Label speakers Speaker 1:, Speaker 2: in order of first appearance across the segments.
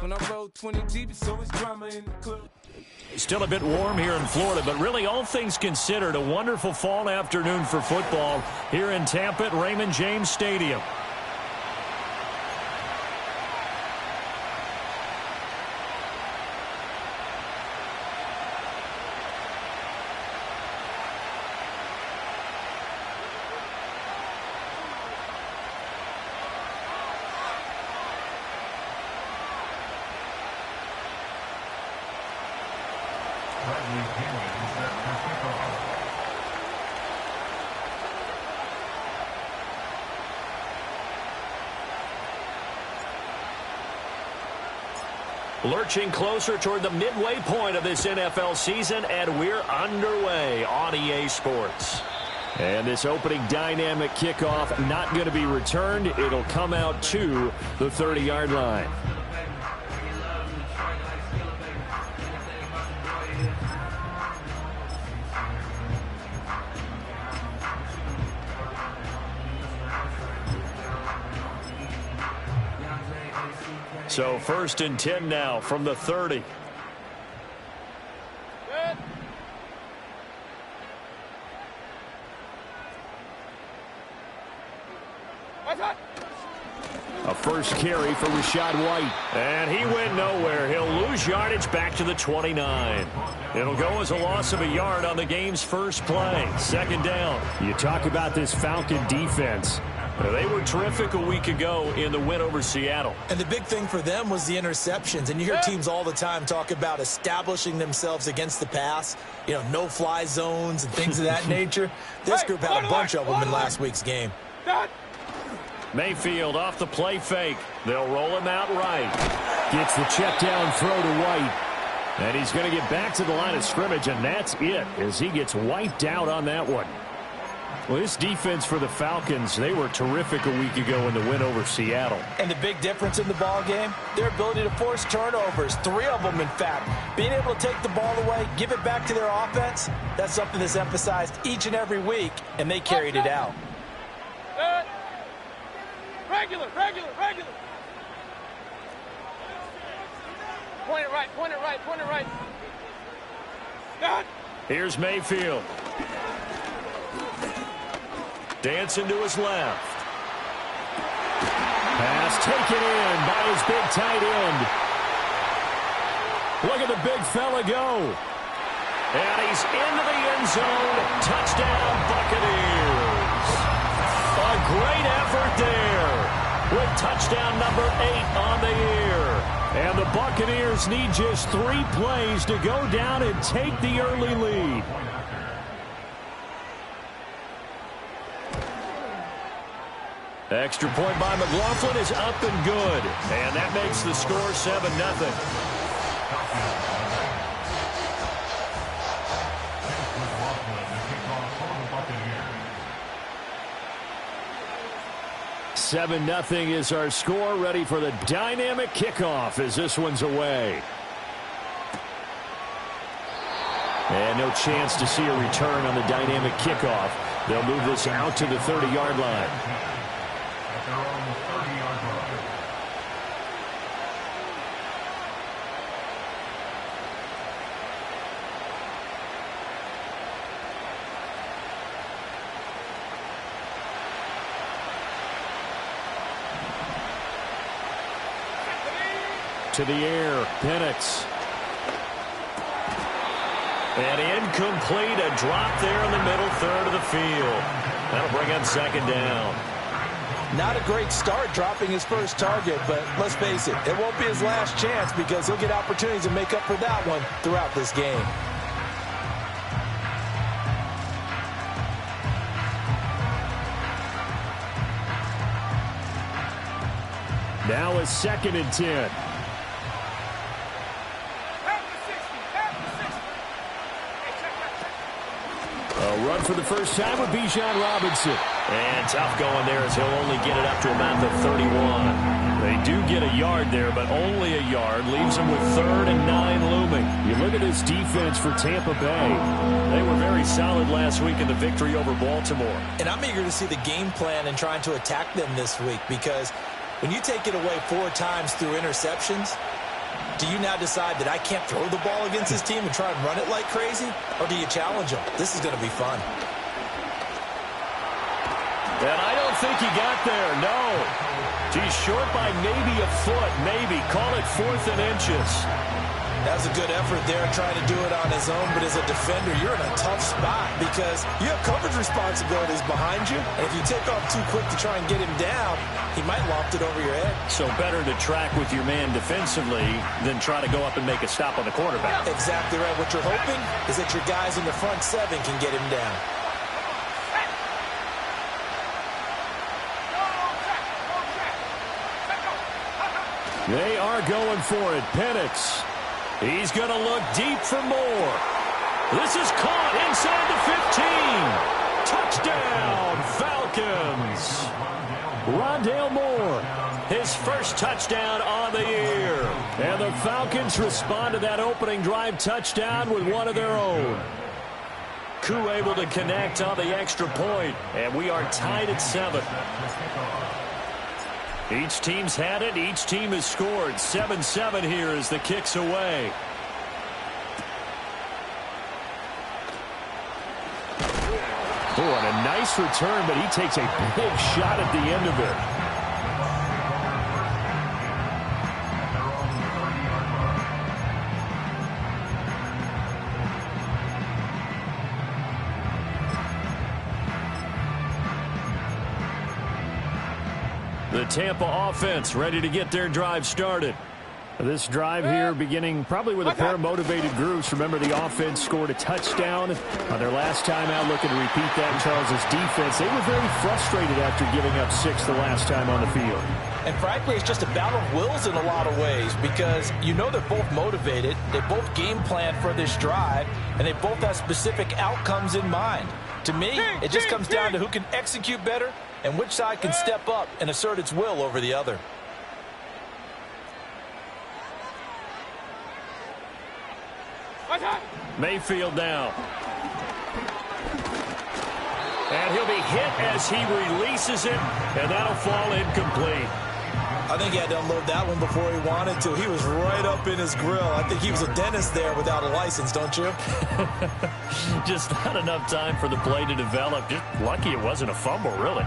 Speaker 1: When I roll 20 deep, so it's drama in the club.
Speaker 2: Still a bit warm here in Florida, but really all things considered, a wonderful fall afternoon for football here in Tampa at Raymond James Stadium. Lurching closer toward the midway point of this NFL season, and we're underway on EA Sports. And this opening dynamic kickoff not going to be returned. It'll come out to the 30-yard line. So 1st and 10 now from the 30. A first carry for Rachaad White. And he went nowhere. He'll lose yardage back to the 29. It'll go as a loss of a yard on the game's first play. 2nd down. You talk about this Falcon defense. They were terrific a week ago in the win over Seattle.
Speaker 3: And the big thing for them was the interceptions. And you hear teams all the time talk about establishing themselves against the pass, you know, no-fly zones and things of that nature. This group had a bunch of them in last week's game.
Speaker 2: Mayfield off the play fake. They'll roll him out right. Gets the check down throw to White. And he's going to get back to the line of scrimmage, and that's it as he gets wiped out on that one. Well, this defense for the Falcons, they were terrific a week ago in the win over Seattle.
Speaker 3: And the big difference in the ball game, their ability to force turnovers, 3 of them, in fact. Being able to take the ball away, give it back to their offense, that's something that's emphasized each and every week, and they carried it out.
Speaker 4: Regular. Point it right.
Speaker 2: Here's Mayfield. Dancing to his left. Pass taken in by his big tight end. Look at the big fella go. And he's into the end zone. Touchdown, Buccaneers. A great effort there with touchdown number 8 on the year. And the Buccaneers need just 3 plays to go down and take the early lead. Extra point by McLaughlin is up and good. And that makes the score 7-0. 7-0 is our score, ready for the dynamic kickoff as this one's away. And no chance to see a return on the dynamic kickoff. They'll move this out to the 30-yard line. To the air, Penix. And incomplete, a drop there in the middle third of the field. That'll bring up 2nd down.
Speaker 3: Not a great start dropping his first target, but let's face it, it won't be his last chance because he'll get opportunities to make up for that one throughout this game.
Speaker 2: Now a 2nd and 10. A run for the first time with Bijan Robinson. And tough going there as he'll only get it up to about the 31. They do get a yard there, but only a yard. Leaves them with 3rd and 9 looming. You look at this defense for Tampa Bay. They were very solid last week in the victory over Baltimore.
Speaker 3: And I'm eager to see the game plan and trying to attack them this week because When you take it away 4 times through interceptions, do you now decide that I can't throw the ball against this team and try and run it like crazy? Or do you challenge them? This is going to be fun.
Speaker 2: And I don't think he got there, no. He's short by maybe a foot, maybe. Call it 4th and inches.
Speaker 3: That was a good effort there trying to do it on his own, but as a defender, you're in a tough spot because you have coverage responsibilities behind you, and if you take off too quick to try and get him down, he might loft it over your head.
Speaker 2: So better to track with your man defensively than try to go up and make a stop on the quarterback.
Speaker 3: Exactly right. What you're hoping is that your guys in the front 7 can get him down.
Speaker 2: They are going for it. Penix. He's going to look deep for more. This is caught inside the 15. Touchdown, Falcons. Rondale Moore, his first touchdown on the year. And the Falcons respond to that opening drive touchdown with one of their own. Koo able to connect on the extra point, and we are tied at 7. Each team's had it. Each team has scored. 7-7 here as the kick's away. Oh, and a nice return, but he takes a big shot at the end of it. The Tampa offense ready to get their drive started. This drive here beginning probably with a pair of motivated groups. Remember, the offense scored a touchdown on their last time out, looking to repeat that. Charles's defense, they were very frustrated after giving up 6 the last time on the field.
Speaker 3: And frankly, it's just a battle of wills in a lot of ways because you know they're both motivated, they both game plan for this drive, and they both have specific outcomes in mind. To me, it just comes down to who can execute better and which side can step up and assert its will over the other.
Speaker 2: Mayfield now. And he'll be hit as he releases it, and that'll fall incomplete.
Speaker 3: I think he had to unload that one before he wanted to. He was right up in his grill. I think he was a dentist there without a license, don't you?
Speaker 2: Just not enough time for the play to develop. Just lucky it wasn't a fumble, really.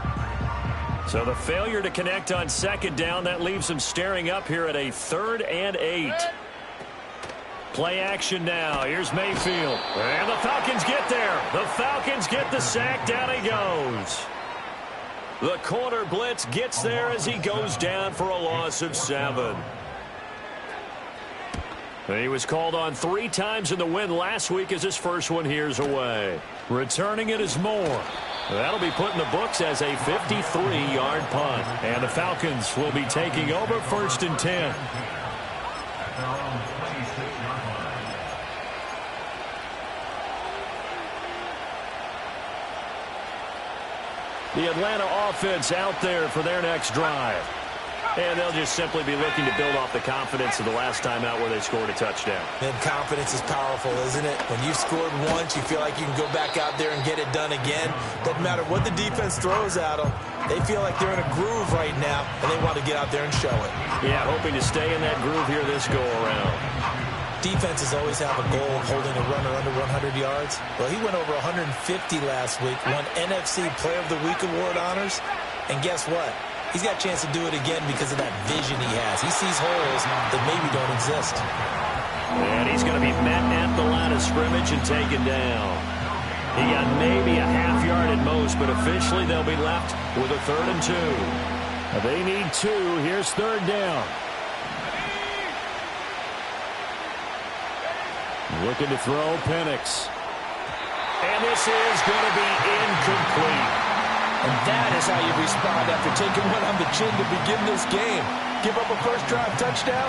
Speaker 2: So the failure to connect on 2nd down, that leaves him staring up here at a 3rd and 8. Play action now. Here's Mayfield. And the Falcons get there. The Falcons get the sack. Down he goes. The corner blitz gets there as he goes down for a loss of 7. He was called on 3 times in the win last week as his first one here's away. Returning it is Moore. That'll be put in the books as a 53-yard punt. And the Falcons will be taking over 1st and 10. The Atlanta offense out there for their next drive. And they'll just simply be looking to build off the confidence of the last time out where they scored a touchdown.
Speaker 3: And confidence is powerful, isn't it? When you've scored once, you feel like you can go back out there and get it done again. Doesn't matter what the defense throws at them. They feel like they're in a groove right now, and they want to get out there and show it.
Speaker 2: Yeah, hoping to stay in that groove here this go-around.
Speaker 3: Defenses always have a goal of holding a runner under 100 yards. Well, he went over 150 last week, won NFC Player of the Week award honors. And guess what? He's got a chance to do it again because of that vision he has. He sees holes that maybe don't exist.
Speaker 2: And he's going to be met at the line of scrimmage and taken down. He got maybe a half yard at most, but officially they'll be left with a 3rd and 2. They need 2. Here's 3rd down. Looking to throw Penix. And this is going to be incomplete.
Speaker 3: And that is how you respond after taking one on the chin to begin this game. Give up a first drive touchdown,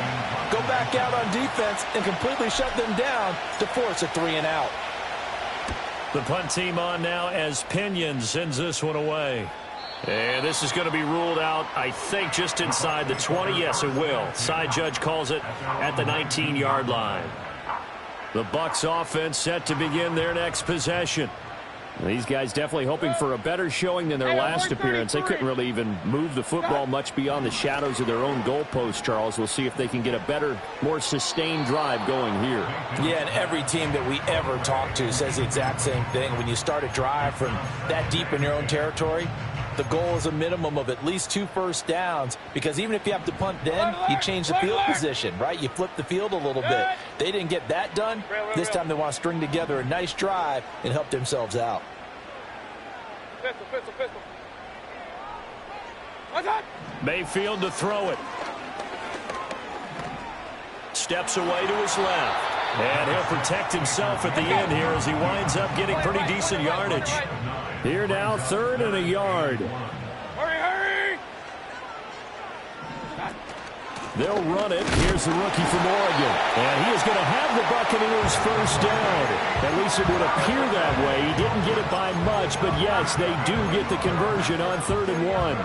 Speaker 3: go back out on defense, and completely shut them down to force a 3 and out.
Speaker 2: The punt team on now as Pinion sends this one away. And this is going to be ruled out, I think, just inside the 20. Yes, it will. Side judge calls it at the 19-yard line. The Bucs offense set to begin their next possession. These guys definitely hoping for a better showing than their last appearance. They couldn't really even move the football much beyond the shadows of their own goalpost, Charles. We'll see if they can get a better, more sustained drive going here.
Speaker 3: Yeah, and every team that we ever talk to says the exact same thing. When you start a drive from that deep in your own territory, the goal is a minimum of at least 2 first downs, because even if you have to punt then, you change the field position, right? You flip the field a little bit. They didn't get that done. This time they want to string together a nice drive and help themselves out.
Speaker 4: Pistol.
Speaker 2: Mayfield to throw it. Steps away to his left. And he'll protect himself at the end here as he winds up getting pretty decent yardage. Here now, 3rd and a yard.
Speaker 4: Hurry!
Speaker 2: They'll run it. Here's the rookie from Oregon. And he is going to have the Buccaneers first down. At least it would appear that way. He didn't get it by much, but yes, they do get the conversion on 3rd and 1.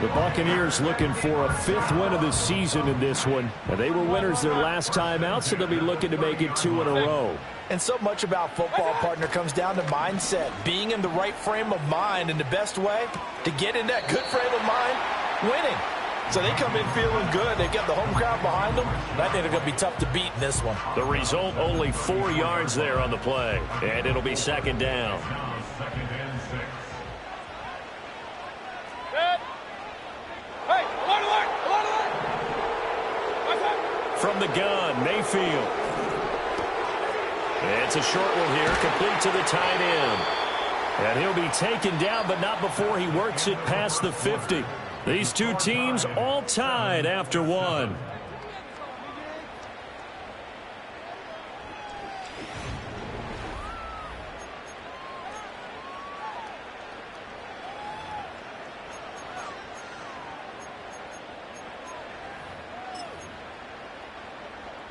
Speaker 2: The Buccaneers looking for a 5th win of the season in this one. And they were winners their last time out, so they'll be looking to make it 2 in a row.
Speaker 3: And so much about football, partner, comes down to mindset. Being in the right frame of mind, and the best way to get in that good frame of mind, winning. So they come in feeling good. They got the home crowd behind them. And I think they're going to be tough to beat in this one.
Speaker 2: The result, only 4 yards there on the play. And it'll be 2nd down. From the gun, Mayfield. It's a short one here, complete to the tight end. And he'll be taken down, but not before he works it past the 50. These two teams all tied after 1.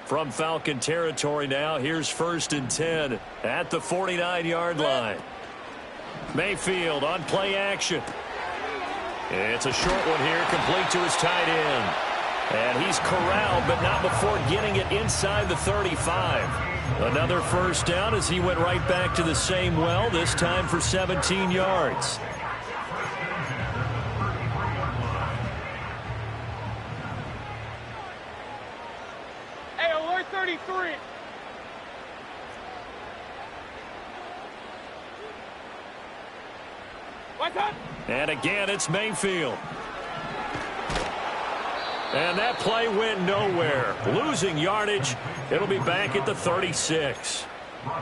Speaker 2: From Falcon territory now, here's 1st and 10 at the 49-yard line. Mayfield on play action. It's a short one here, complete to his tight end. And he's corralled, but not before getting it inside the 35. Another first down as he went right back to the same well, this time for 17 yards.
Speaker 4: Hey, alert 33. What's up?
Speaker 2: And again, it's Mayfield. And that play went nowhere. Losing yardage. It'll be back at the 36.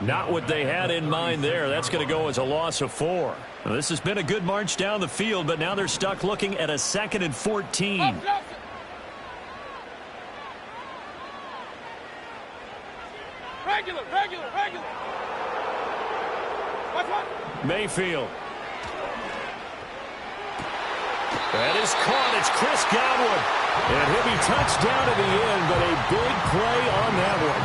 Speaker 2: Not what they had in mind there. That's going to go as a loss of 4. Now, this has been a good march down the field, but now they're stuck looking at a 2nd and 14.
Speaker 4: Regular. What's up?
Speaker 2: Mayfield. That is caught. It's Chris Godwin. And he'll be touched down to the end, but a big play on that one.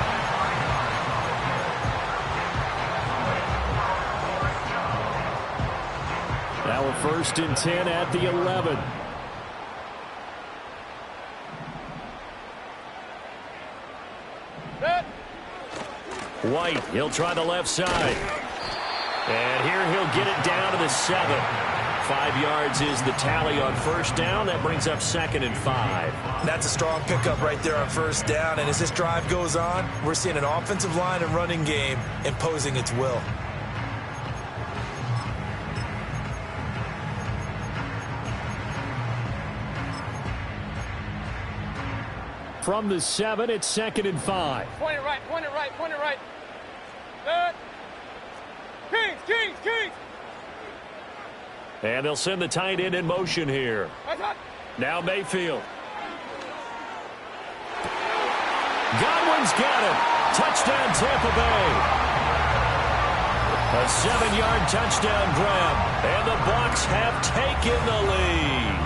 Speaker 2: Now a 1st and 10 at the 11. White, he'll try the left side. And here he'll get it down to the 7. 5 yards is the tally on first down. That brings up 2nd and 5.
Speaker 3: That's a strong pickup right there on first down. And as this drive goes on, we're seeing an offensive line and running game imposing its will.
Speaker 2: From the 7, it's 2nd and 5.
Speaker 4: Point it right. Good. Kings.
Speaker 2: And they'll send the tight end in motion here.
Speaker 4: What's up?
Speaker 2: Now Mayfield. Godwin's got it. Touchdown, Tampa Bay. A 7-yard touchdown grab. And the Bucs have taken the lead.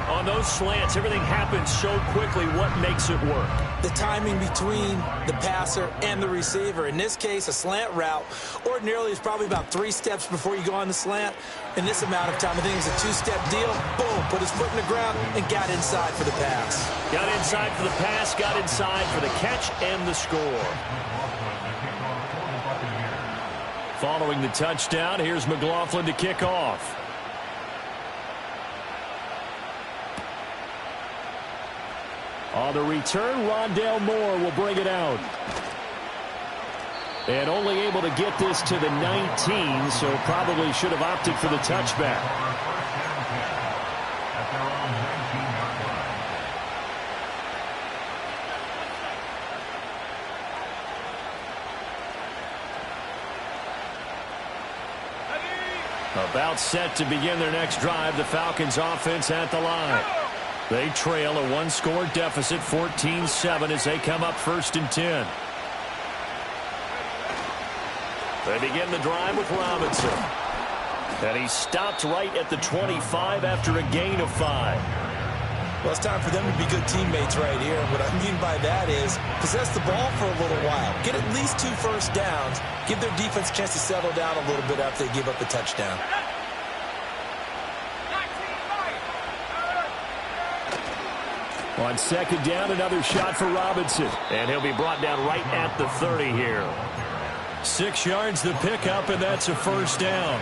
Speaker 2: On those slants, everything happens so quickly. What makes it work?
Speaker 3: The timing between the passer and the receiver. In this case, a slant route ordinarily is probably about 3 steps before you go on the slant. In this amount of time, I think it's a 2-step deal. Boom, put his foot in the ground and got inside for the pass.
Speaker 2: Got inside for the pass, got inside for the catch and the score. Following the touchdown, here's McLaughlin to kick off. On the return, Rondale Moore will bring it out. And only able to get this to the 19, so probably should have opted for the touchback. About set to begin their next drive, the Falcons offense at the line. They trail a one-score deficit, 14-7, as they come up 1st and 10. They begin the drive with Robinson. And he stopped right at the 25 after a gain of 5.
Speaker 3: Well, it's time for them to be good teammates right here. What I mean by that is possess the ball for a little while. Get at least 2 first downs. Give their defense a chance to settle down a little bit after they give up the touchdown.
Speaker 2: On 2nd down, another shot for Robinson. And he'll be brought down right at the 30 here. 6 yards the pickup, and that's a 1st down.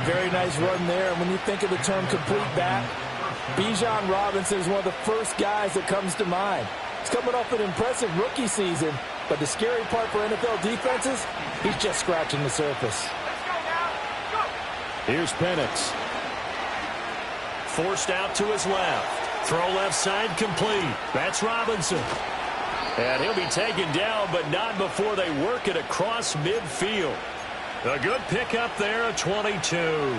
Speaker 3: Very nice run there. And when you think of the term complete back, Bijan Robinson is one of the first guys that comes to mind. He's coming off an impressive rookie season, but the scary part for NFL defenses, he's just scratching the surface.
Speaker 2: Here's Penix. Forced out to his left. Throw left side complete. That's Robinson. And he'll be taken down, but not before they work it across midfield. A good pickup there, a 22.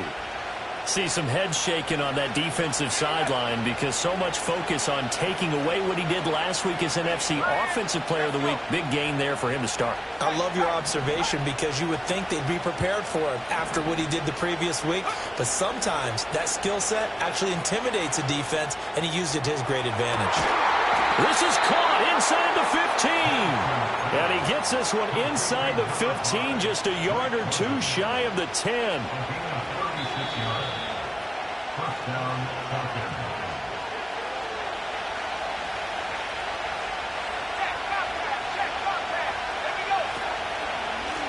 Speaker 2: See some head shaking on that defensive sideline because so much focus on taking away what he did last week as NFC Offensive Player of the Week. Big gain there for him to start.
Speaker 3: I love your observation because you would think they'd be prepared for him after what he did the previous week. But sometimes that skill set actually intimidates a defense, and he used it to his great advantage.
Speaker 2: This is caught inside the 15. And he gets this one inside the 15, just a yard or 2 shy of the 10.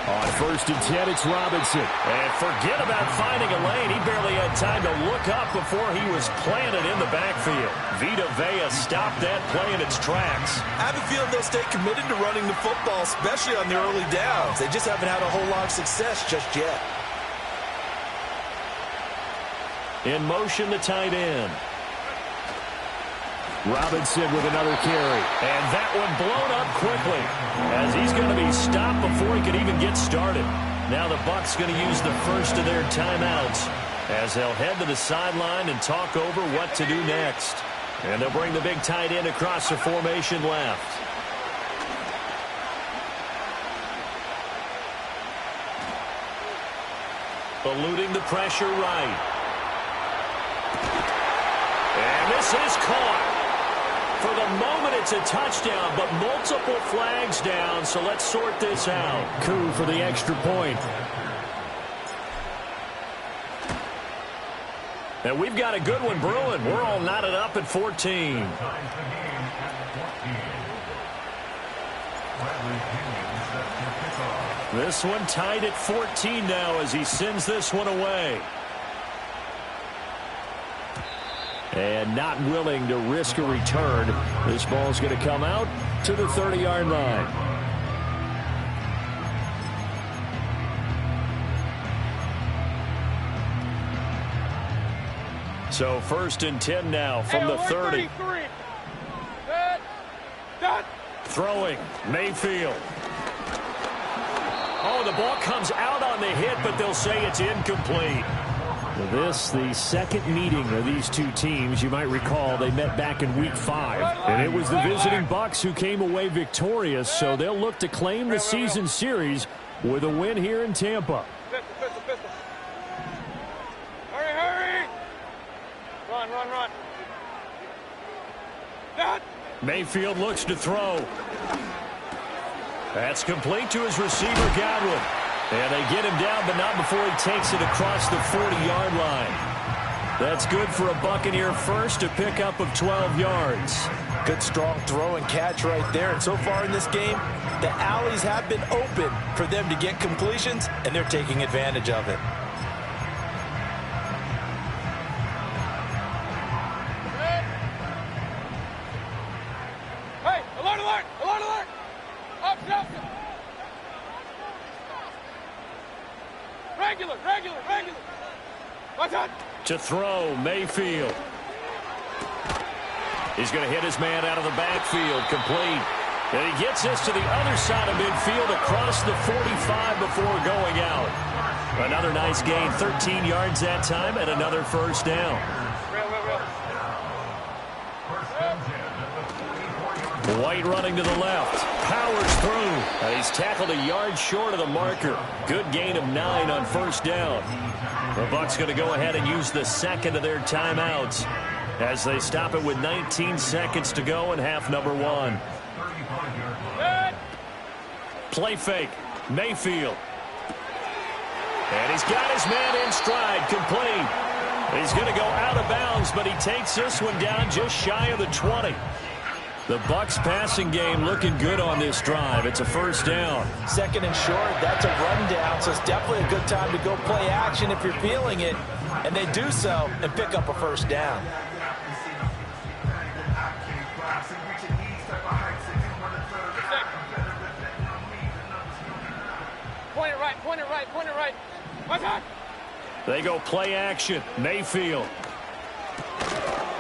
Speaker 2: On 1st and 10, it's Robinson. And forget about finding a lane. He barely had time to look up before he was planted in the backfield. Vita Vea stopped that play in its tracks.
Speaker 3: I have a feeling they'll stay committed to running the football, especially on the early downs. They just haven't had a whole lot of success just yet.
Speaker 2: In motion, the tight end. Robinson with another carry. And that one blown up quickly as he's going to be stopped before he could even get started. Now the Bucs going to use the first of their timeouts as they'll head to the sideline and talk over what to do next. And they'll bring the big tight end across the formation left. Eluding the pressure right. And this is caught. For the moment, it's a touchdown, but multiple flags down, so let's sort this out. Coup for the extra point. And we've got a good one brewing. We're all knotted up at 14. This one tied at 14 now as he sends this one away. And not willing to risk a return. This ball's going to come out to the 30-yard line. So 1st and 10 now from the 30. Throwing, Mayfield. Oh, the ball comes out on the hit, but they'll say it's incomplete. This, the second meeting of these two teams. You might recall they met back in Week 5. And it was the visiting Bucs who came away victorious, so they'll look to claim the season series with a win here in Tampa.
Speaker 4: Hurry! Run!
Speaker 2: Mayfield looks to throw. That's complete to his receiver, Godwin. And they get him down, but not before he takes it across the 40-yard line. That's good for a Buccaneer first, a pickup of 12 yards.
Speaker 3: Good, strong throw and catch right there. And so far in this game, the alleys have been open for them to get completions, and they're taking advantage of it.
Speaker 4: Hey, alert, alert, alert, alert! Up, up! Regular, regular, regular! Watch out!
Speaker 2: To throw, Mayfield. He's going to hit his man out of the backfield, complete. And he gets this to the other side of midfield across the 45 before going out. Another nice gain, 13 yards that time, and another first down. White running to the left, powers through, and he's tackled a yard short of the marker. Good gain of 9 on first down. The Bucs going to go ahead and use the second of their timeouts as they stop it with 19 seconds to go in half number 1. Play fake, Mayfield. And he's got his man in stride, complete. He's going to go out of bounds, but he takes this one down just shy of the 20. The Bucs passing game looking good on this drive. It's a first down.
Speaker 3: Second and short, that's a rundown, so it's definitely a good time to go play action if you're feeling it. And they do so and pick up a first down.
Speaker 4: Point it right, point it right, point it right. Watch out!
Speaker 2: They go play action. Mayfield.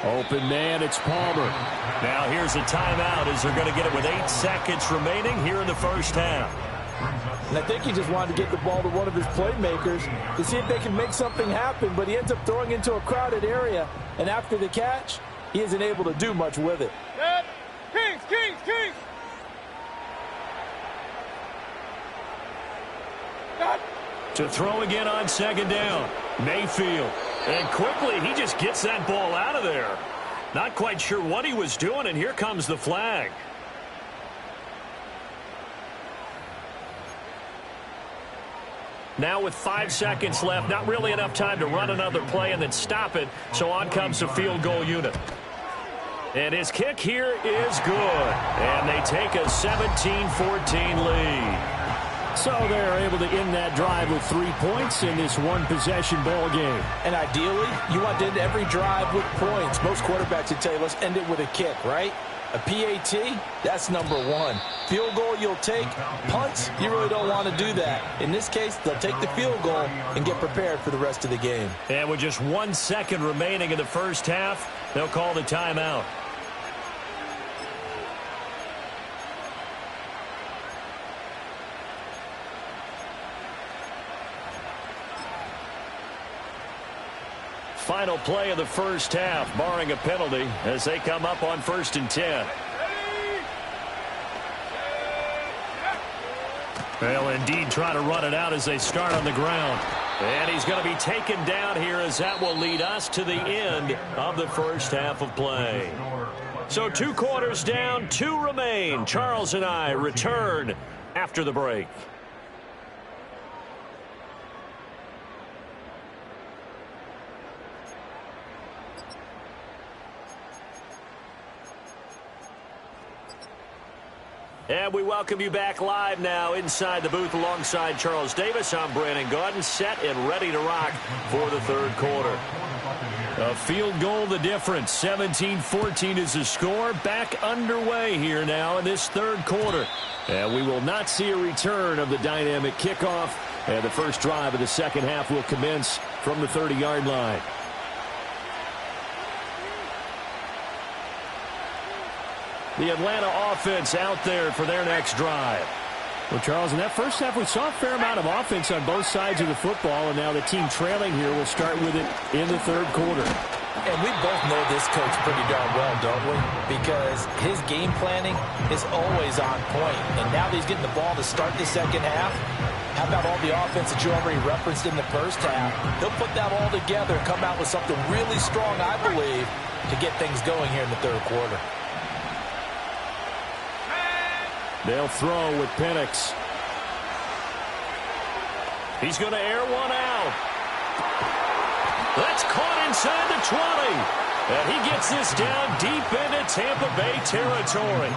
Speaker 2: Open man, it's Palmer. Now here's a timeout as they're going to get it with 8 seconds remaining here in the first half.
Speaker 3: And I think he just wanted to get the ball to one of his playmakers to see if they can make something happen, but he ends up throwing into a crowded area, and after the catch, he isn't able to do much with it.
Speaker 4: Kings, Kings, Kings!
Speaker 2: To throw again on second down. Mayfield. And quickly, he just gets that ball out of there. Not quite sure what he was doing, and here comes the flag. Now with 5 seconds left, not really enough time to run another play and then stop it, so on comes the field goal unit. And his kick here is good. And they take a 17-14 lead. So they're able to end that drive with 3 points in this one-possession ball game.
Speaker 3: And ideally, you want to end every drive with points. Most quarterbacks would tell you, let's end it with a kick, right? A PAT, that's number 1. Field goal you'll take. Punts, you really don't want to do that. In this case, they'll take the field goal and get prepared for the rest of the game.
Speaker 2: And with just 1 second remaining in the first half, they'll call the timeout. Final play of the first half, barring a penalty, as they come up on 1st and 10. They'll indeed try to run it out as they start on the ground. And he's going to be taken down here as that will lead us to the end of the first half of play. So 2 quarters down, 2 remain. Charles and I return after the break. And we welcome you back live now inside the booth alongside Charles Davis. I'm Brandon Gaudin, set and ready to rock for the third quarter. A field goal the difference. 17-14 is the score. Back underway here now in this third quarter. And we will not see a return of the dynamic kickoff. And the first drive of the second half will commence from the 30-yard line. The Atlanta offense out there for their next drive. Well, Charles, in that first half, we saw a fair amount of offense on both sides of the football, and now the team trailing here will start with it in the third quarter.
Speaker 3: And we both know this coach pretty darn well, don't we? Because his game planning is always on point. And now that he's getting the ball to start the second half, how about all the offense that you already referenced in the first half? He'll put that all together and come out with something really strong, I believe, to get things going here in the third quarter.
Speaker 2: They'll throw with Penix. He's going to air one out. That's caught inside the 20. And he gets this down deep into Tampa Bay territory.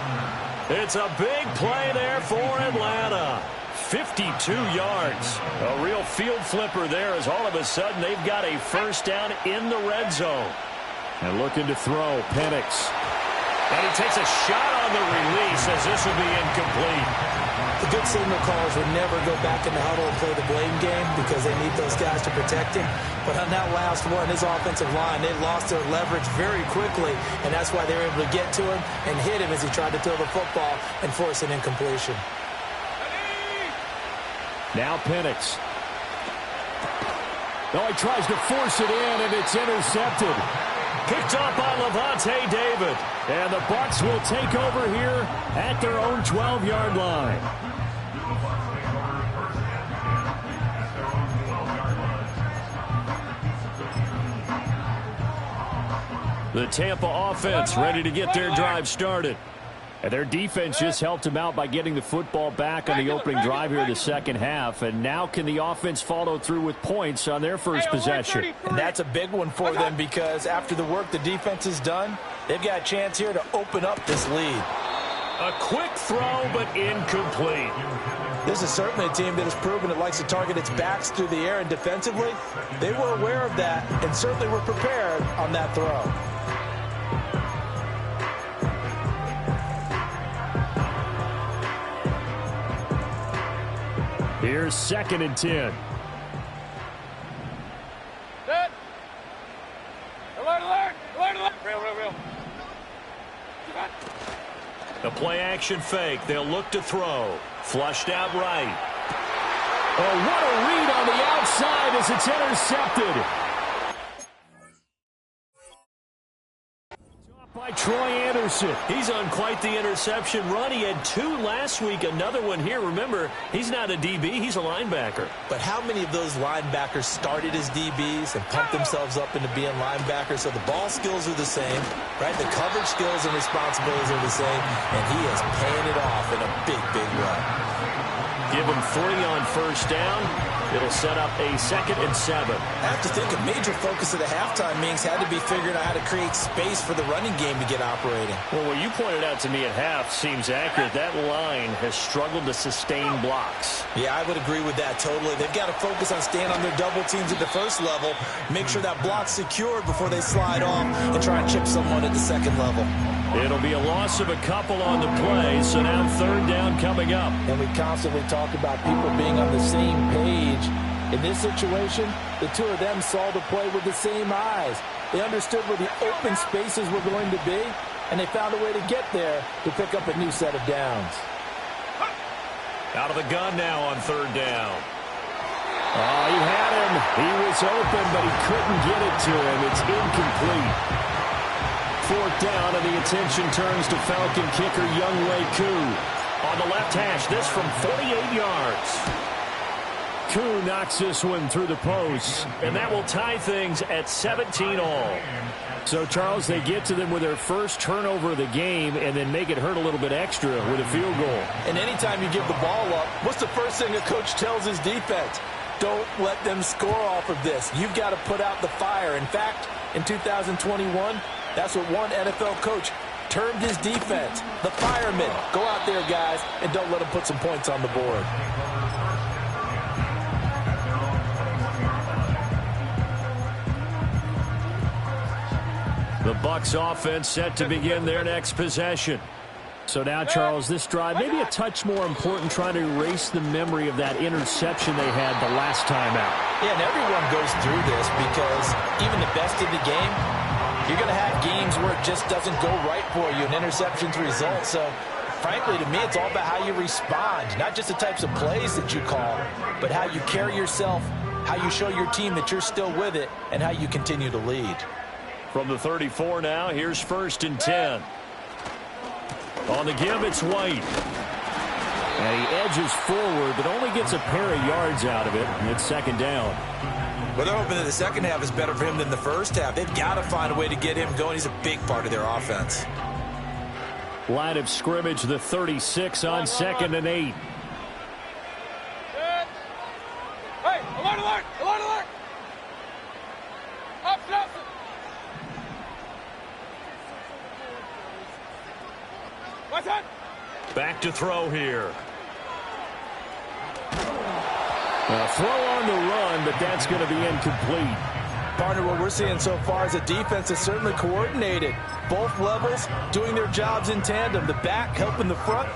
Speaker 2: It's a big play there for Atlanta. 52 yards. A real field flipper there as all of a sudden they've got a first down in the red zone.
Speaker 5: And looking to throw, Penix.
Speaker 2: And he takes a shot on the release as this will be incomplete.
Speaker 3: The good signal callers would never go back in the huddle and play the blame game because they need those guys to protect him. But on that last one, his offensive line, they lost their leverage very quickly, and that's why they were able to get to him and hit him as he tried to throw the football and force an incompletion.
Speaker 5: Now Penix. Oh, he tries to force it in, and it's intercepted.
Speaker 2: Picked up by Levante David.
Speaker 5: And the Bucs will take over here at their own 12-yard line.
Speaker 2: The Tampa offense ready to get their drive started.
Speaker 5: And their defense just helped them out by getting the football back on the opening drive here in the second half. And now can the offense follow through with points on their first possession?
Speaker 3: And that's a big one for them because after the work the defense has done, they've got a chance here to open up this lead.
Speaker 2: A quick throw, but incomplete.
Speaker 3: This is certainly a team that has proven it likes to target its backs through the air and defensively. They were aware of that and certainly were prepared on that throw.
Speaker 5: Here's 2nd and 10.
Speaker 4: Set. Alert, alert, alert, alert. Real.
Speaker 2: The play action fake. They'll look to throw. Flushed out right.
Speaker 5: Oh, what a read on the outside as it's intercepted. By Troy Anderson.
Speaker 2: He's on quite the interception run. He had 2 last week, another one here. Remember, he's not a DB, he's a linebacker.
Speaker 3: But how many of those linebackers started as DBs and pumped themselves up into being linebackers? So the ball skills are the same, right? The coverage skills and responsibilities are the same, and he is paying it off in a big way.
Speaker 2: Give him 3 on first down. It'll set up a 2nd and 7.
Speaker 3: I have to think a major focus of the halftime meetings had to be figuring out how to create space for the running game to get operating.
Speaker 2: Well, what you pointed out to me at half seems accurate. That line has struggled to sustain blocks.
Speaker 3: Yeah, I would agree with that totally. They've got to focus on staying on their double teams at the first level, make sure that block's secured before they slide off and try and chip someone at the second level.
Speaker 2: It'll be a loss of a couple on the play, so now 3rd down coming up.
Speaker 3: And we constantly talk about people being on the same page. In this situation, the two of them saw the play with the same eyes. They understood where the open spaces were going to be, and they found a way to get there to pick up a new set of downs.
Speaker 2: Out of the gun now on 3rd down.
Speaker 5: Oh, he had him. He was open, but he couldn't get it to him. It's incomplete. 4th down, and the attention turns to Falcon kicker Younghoe Koo.
Speaker 2: On the left hash, this from 48 yards.
Speaker 5: Koo knocks this one through the post.
Speaker 2: And that will tie things at 17 all.
Speaker 5: So, Charles, they get to them with their first turnover of the game and then make it hurt a little bit extra with a field goal.
Speaker 3: And anytime you give the ball up, what's the first thing a coach tells his defense? Don't let them score off of this. You've got to put out the fire. In fact, in 2021, that's what one NFL coach termed his defense, the firemen. Go out there, guys, and don't let them put some points on the board.
Speaker 2: The Bucs offense set to begin their next possession.
Speaker 5: So now, Charles, this drive maybe a touch more important, trying to erase the memory of that interception they had the last time out.
Speaker 3: Yeah, and everyone goes through this because even the best in the game, you're going to have games where it just doesn't go right for you, and interceptions result. So, frankly, to me, it's all about how you respond, not just the types of plays that you call, but how you carry yourself, how you show your team that you're still with it, and how you continue to lead.
Speaker 2: From the 34 now, here's 1st and 10. On the give, it's White.
Speaker 5: And he edges forward, but only gets a pair of yards out of it, and it's 2nd down.
Speaker 3: Well, they're hoping that the second half is better for him than the first half. They've got to find a way to get him going. He's a big part of their offense.
Speaker 5: Line of scrimmage, the 36 on 2nd and 8.
Speaker 4: Hey, alert, alert, alert, alert. Up, stop.
Speaker 2: Back to throw here.
Speaker 5: Throw on the run, but that's going to be incomplete.
Speaker 3: Partner, what we're seeing so far is a defense that's certainly coordinated. Both levels doing their jobs in tandem. The back helping the front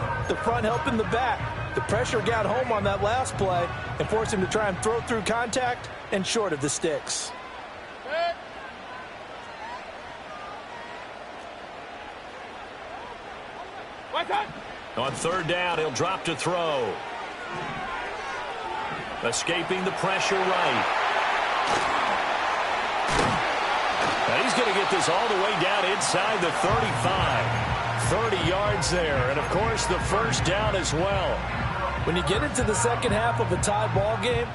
Speaker 3: helping the back. The pressure got home on that last play and forced him to try and throw through contact and short of the sticks.
Speaker 2: On third down, he'll drop to throw. Escaping the pressure right. And he's going to get this all the way down inside the 35. 30 yards there, and of course the first down as well.
Speaker 3: When you get into the second half of a tie ball game,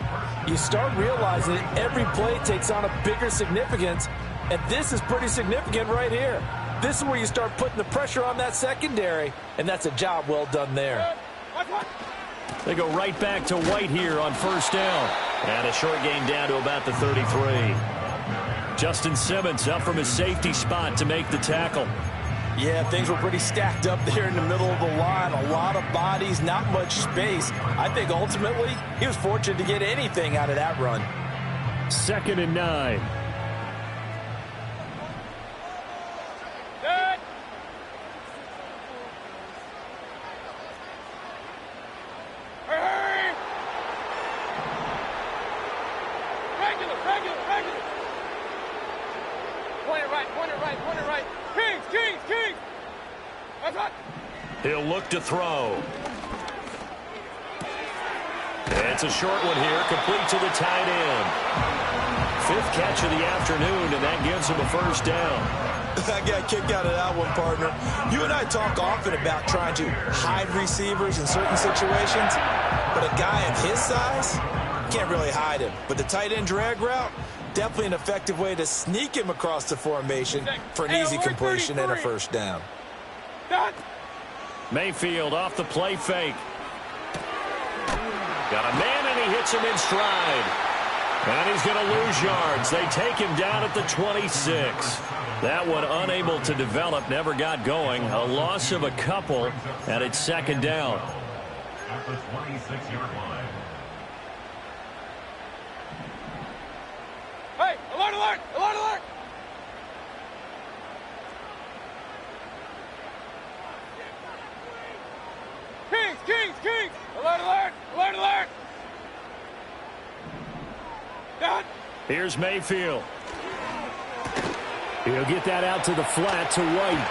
Speaker 3: you start realizing that every play takes on a bigger significance, and this is pretty significant right here. This is where you start putting the pressure on that secondary, and that's a job well done there.
Speaker 2: They go right back to White here on first down. And a short gain down to about the 33. Justin Simmons up from his safety spot to make the tackle.
Speaker 3: Yeah, things were pretty stacked up there in the middle of the line. A lot of bodies, not much space. I think ultimately he was fortunate to get anything out of that run.
Speaker 5: 2nd and 9.
Speaker 2: He'll look to throw. It's a short one here, complete to the tight end. 5th catch of the afternoon, and that gives him a first down.
Speaker 3: I got a kick out of that one, partner. You and I talk often about trying to hide receivers in certain situations, but a guy of his size, can't really hide him. But the tight end drag route, definitely an effective way to sneak him across the formation for an easy completion and a first down.
Speaker 2: Mayfield off the play fake. Got a man, and he hits him in stride. And he's going to lose yards. They take him down at the 26. That one unable to develop, never got going. A loss of a couple, and it's 2nd down.
Speaker 6: At the 26-yard line.
Speaker 4: Hey, alert, alert, alert, alert! Kings! Alert, alert, alert, alert! Done.
Speaker 2: Here's Mayfield.
Speaker 5: He'll get that out to the flat to White.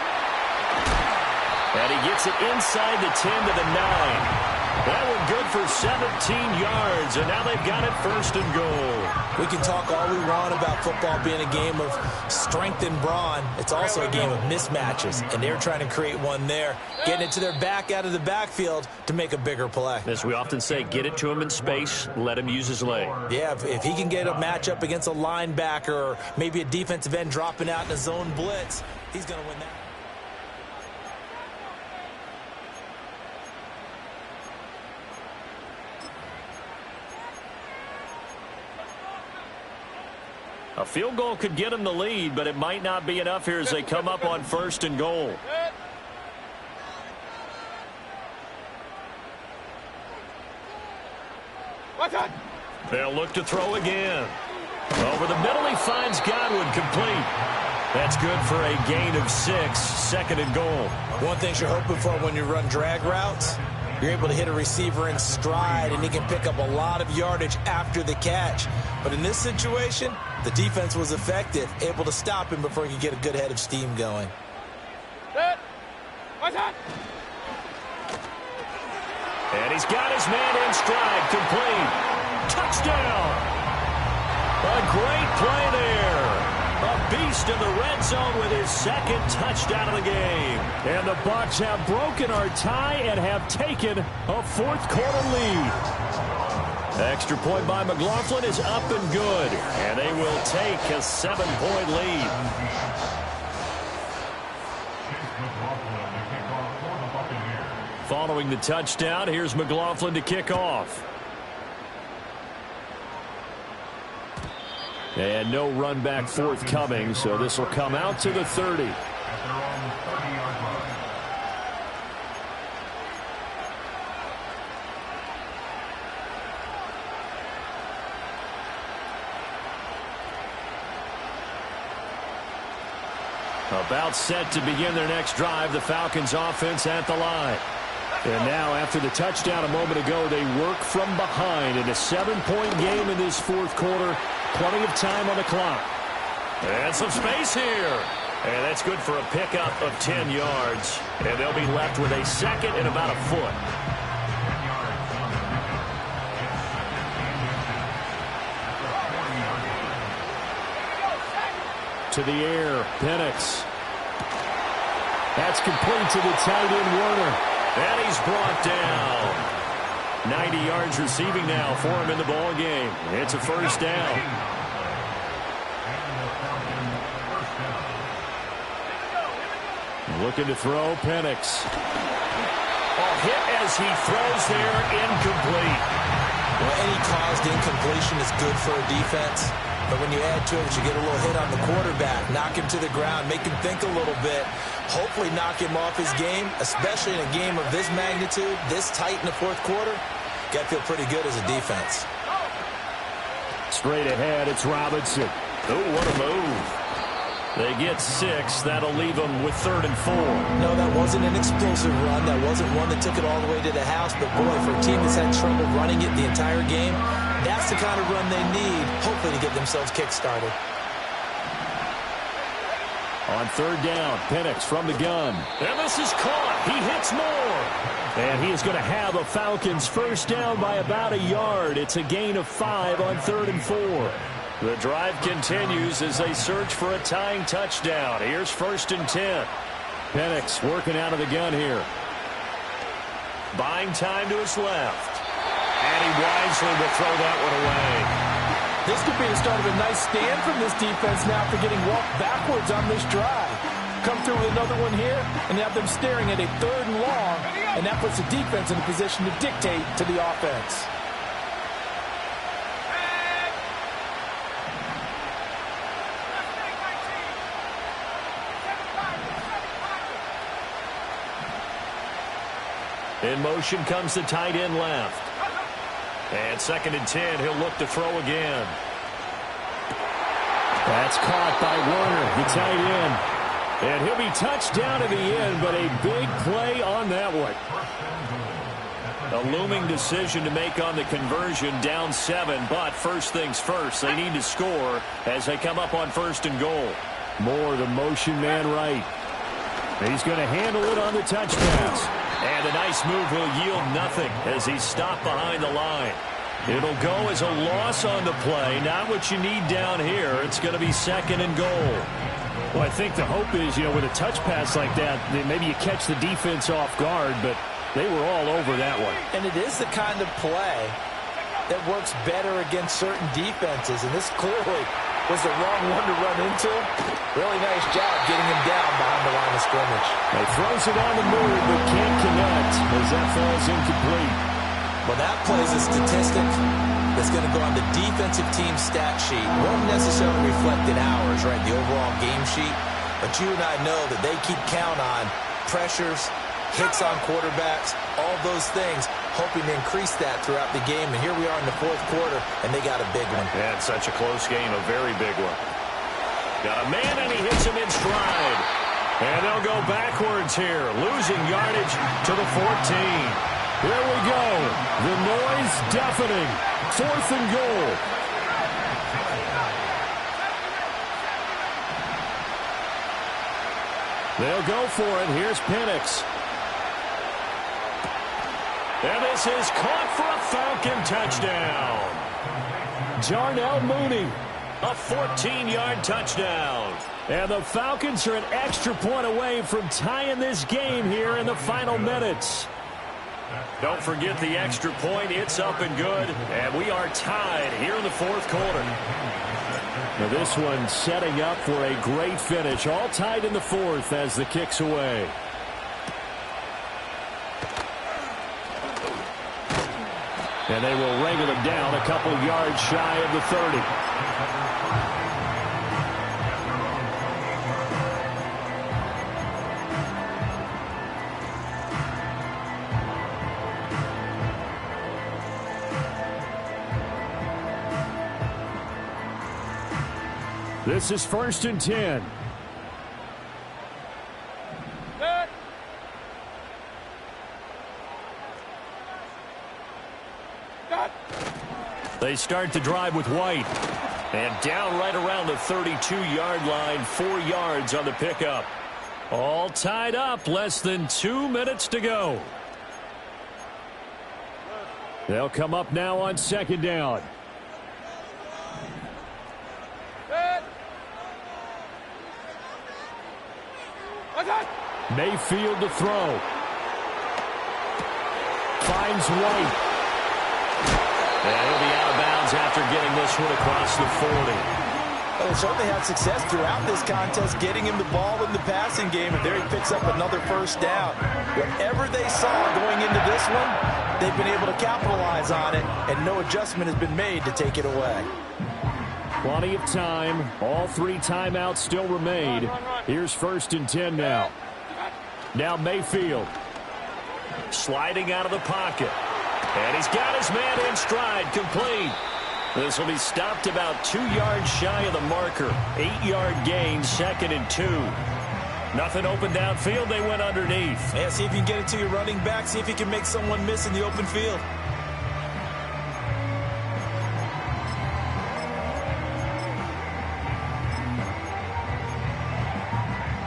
Speaker 2: And he gets it inside the 10 to the 9. That one good for 17 yards, and now they've got it 1st and goal.
Speaker 3: We can talk all we want about football being a game of strength and brawn. It's also a game of mismatches, and they're trying to create one there, getting it to their back out of the backfield to make a bigger play.
Speaker 2: As we often say, get it to him in space, let him use his leg.
Speaker 3: Yeah, if he can get a matchup against a linebacker or maybe a defensive end dropping out in a zone blitz, he's going to win that.
Speaker 2: A field goal could get him the lead, but it might not be enough here as they come up on 1st and goal. They'll look to throw again. Over the middle, he finds Godwin, complete. That's good for a gain of 6, 2nd and goal.
Speaker 3: One thing you're hoping for when you run drag routes, you're able to hit a receiver in stride, and he can pick up a lot of yardage after the catch. But in this situation, the defense was effective, able to stop him before he could get a good head of steam going.
Speaker 2: And he's got his man in stride, complete. Touchdown! A great play there. A beast in the red zone with his 2nd touchdown of the game.
Speaker 5: And the Bucs have broken our tie and have taken a 4th quarter lead.
Speaker 2: Extra point by McLaughlin is up and good. And they will take a 7-point lead. Following the touchdown, here's McLaughlin to kick off.
Speaker 5: And no run back forthcoming, so this will come out to the 30.
Speaker 2: About set to begin their next drive, the Falcons offense at the line. And now, after the touchdown a moment ago, they work from behind in a 7-point game in this fourth quarter. Plenty of time on the clock. And some space here. And that's good for a pickup of 10 yards. And they'll be left with a second and about a foot. To the air, Penix. That's complete to the tight end, Werner. And he's brought down. 90 yards receiving now for him in the ball game. It's a first down. Looking to throw, Penix. Oh, hit as he throws there, incomplete.
Speaker 3: Well, any caused incompletion is good for a defense. But when you add to it, you get a little hit on the quarterback, knock him to the ground, make him think a little bit, hopefully knock him off his game, especially in a game of this magnitude, this tight in the fourth quarter. Got to feel pretty good as a defense.
Speaker 2: Straight ahead, it's Robinson. Oh, what a move. They get 6. That'll leave them with 3rd and 4.
Speaker 3: No, that wasn't an explosive run. That wasn't one that took it all the way to the house. But, boy, for a team that's had trouble running it the entire game, that's the kind of run they need, hopefully, to get themselves kick-started.
Speaker 2: On 3rd down, Penix from the gun. And this is caught. He hits more. And he is going to have a Falcons first down by about a yard. It's a gain of 5 on 3rd and 4. The drive continues as they search for a tying touchdown. Here's 1st and 10. Penix working out of the gun here. Buying time to his left. And he wisely will throw that one away.
Speaker 3: This could be the start of a nice stand from this defense now for getting walked backwards on this drive. Come through with another one here and have them staring at a 3rd and long, and that puts the defense in a position to dictate to the offense.
Speaker 2: In motion comes the tight end left. And 2nd and 10, he'll look to throw again. That's caught by Werner, the tight end. And he'll be touched down at the end, but a big play on that one. A looming decision to make on the conversion, down 7, but first things first, they need to score as they come up on 1st and goal. Moore, the motion man right. He's going to handle it on the touch pass. And a nice move will yield nothing as he's stopped behind the line. It'll go as a loss on the play. Not what you need down here. It's going to be 2nd and goal. Well, I think the hope is, with a touch pass like that, maybe you catch the defense off guard, but they were all over that one.
Speaker 3: And it is the kind of play that works better against certain defenses, and this clearly was the wrong one to run into. Really nice job getting him down behind the line of scrimmage.
Speaker 2: He throws it on the move, but can't connect as that falls incomplete.
Speaker 3: Well, that plays a statistic that's going to go on the defensive team stat sheet. Won't necessarily reflect in ours, right, the overall game sheet. But you and I know that they keep count on pressures, hits on quarterbacks, all those things, hoping to increase that throughout the game. And here we are in the fourth quarter, and they got a big one.
Speaker 2: Yeah, it's such a close game, a very big one. Got a man, and he hits him in stride. And they'll go backwards here, losing yardage to the 14. Here we go. The noise deafening. 4th and goal. They'll go for it. Here's Penix. And this is caught for a Falcon touchdown. Jarnell Mooney, a 14-yard touchdown. And the Falcons are an extra point away from tying this game here in the final minutes. Don't forget the extra point. It's up and good. And we are tied here in the fourth quarter. Now this one setting up for a great finish. All tied in the fourth as the kick's away. And they will wrangle him down a couple yards shy of the 30. This is 1st and 10. They start the drive with White. And down right around the 32-yard line, 4 yards on the pickup. All tied up, less than 2 minutes to go. They'll come up now on second down. Mayfield to throw. Finds White. And he'll be out of bounds after getting this one across the 40.
Speaker 3: Well, they certainly had success throughout this contest, getting him the ball in the passing game, and there he picks up another first down. Whatever they saw going into this one, they've been able to capitalize on it, and no adjustment has been made to take it away.
Speaker 5: Plenty of time. All 3 timeouts still remain. Here's 1st and 10 now. Now Mayfield.
Speaker 2: Sliding out of the pocket. And he's got his man in stride, complete. This will be stopped about 2 yards shy of the marker. 8-yard gain, 2nd and 2. Nothing open downfield, they went underneath.
Speaker 3: Yeah, see if you can get it to your running back. See if you can make someone miss in the open field.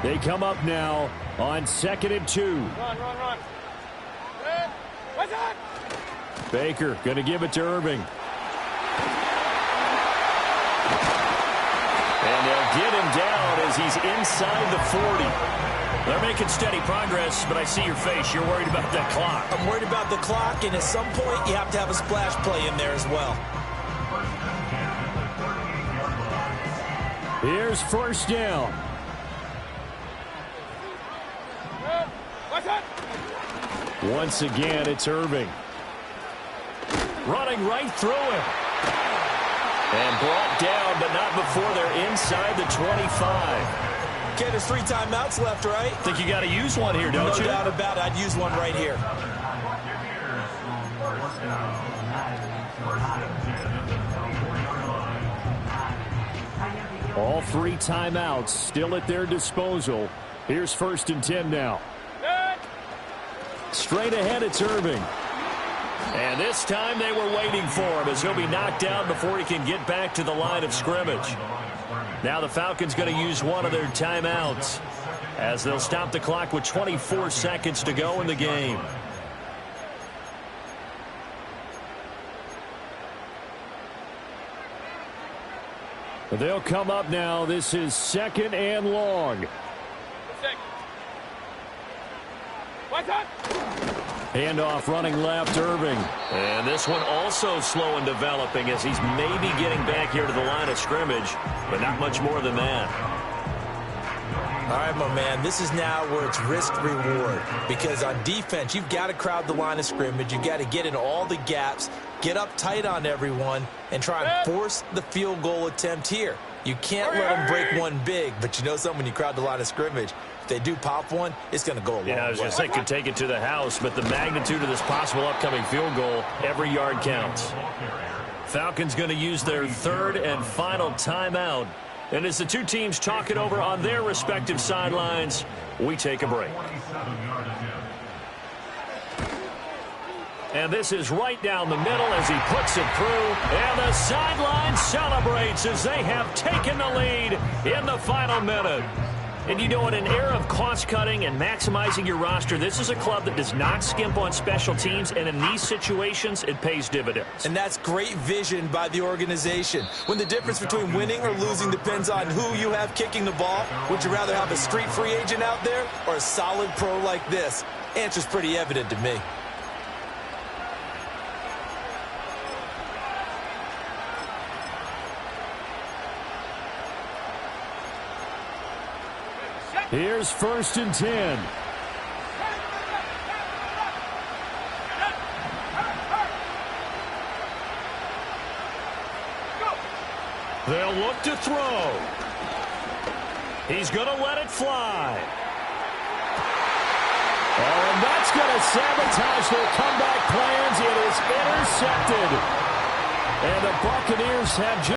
Speaker 5: They come up now on 2nd and 2.
Speaker 4: Run.
Speaker 5: Baker going to give it to Irving.
Speaker 2: And they'll get him down as he's inside the 40. They're making steady progress, but I see your face. You're worried about that clock.
Speaker 3: I'm worried about the clock, and at some point you have to have a splash play in there as well.
Speaker 5: Here's 1st down. Once again, it's Irving.
Speaker 2: Running right through him. And brought down, but not before they're inside the 25.
Speaker 3: Okay, there's 3 timeouts left, right?
Speaker 2: Think you got to use one here, don't you?
Speaker 3: No doubt about it. I'd use one right here.
Speaker 5: All 3 timeouts still at their disposal. Here's 1st and 10 now. Straight ahead, it's Irving.
Speaker 2: And this time they were waiting for him as he'll be knocked down before he can get back to the line of scrimmage. Now the Falcons going to use one of their timeouts as they'll stop the clock with 24 seconds to go in the game.
Speaker 5: They'll come up now. This is 2nd and long. Handoff running left, Irving.
Speaker 2: And this one also slow in developing as he's maybe getting back here to the line of scrimmage, but not much more than that.
Speaker 3: All right, my man, this is now where it's risk-reward, because on defense, you've got to crowd the line of scrimmage. You've got to get in all the gaps, get up tight on everyone, and try and force the field goal attempt here. You can't let them break one big, but you know something, when you crowd the line of scrimmage, if they do pop one, it's going to go a long way.
Speaker 2: Yeah, I was going to say, could take it to the house, but the magnitude of this possible upcoming field goal, every yard counts. Falcons going to use their 3rd and final timeout. And as the 2 teams talk it over on their respective sidelines, we take a break. And this is right down the middle as he puts it through. And the sideline celebrates as they have taken the lead in the final minute. And you know, in an era of cost-cutting and maximizing your roster, this is a club that does not skimp on special teams, and in these situations, it pays dividends.
Speaker 3: And that's great vision by the organization. When the difference between winning or losing depends on who you have kicking the ball, would you rather have a street free agent out there or a solid pro like this? Answer's pretty evident to me.
Speaker 5: Here's 1st and 10.
Speaker 2: They'll look to throw. He's going to let it fly.
Speaker 5: Oh, and that's going to sabotage their comeback plans. It is intercepted. And the Buccaneers have just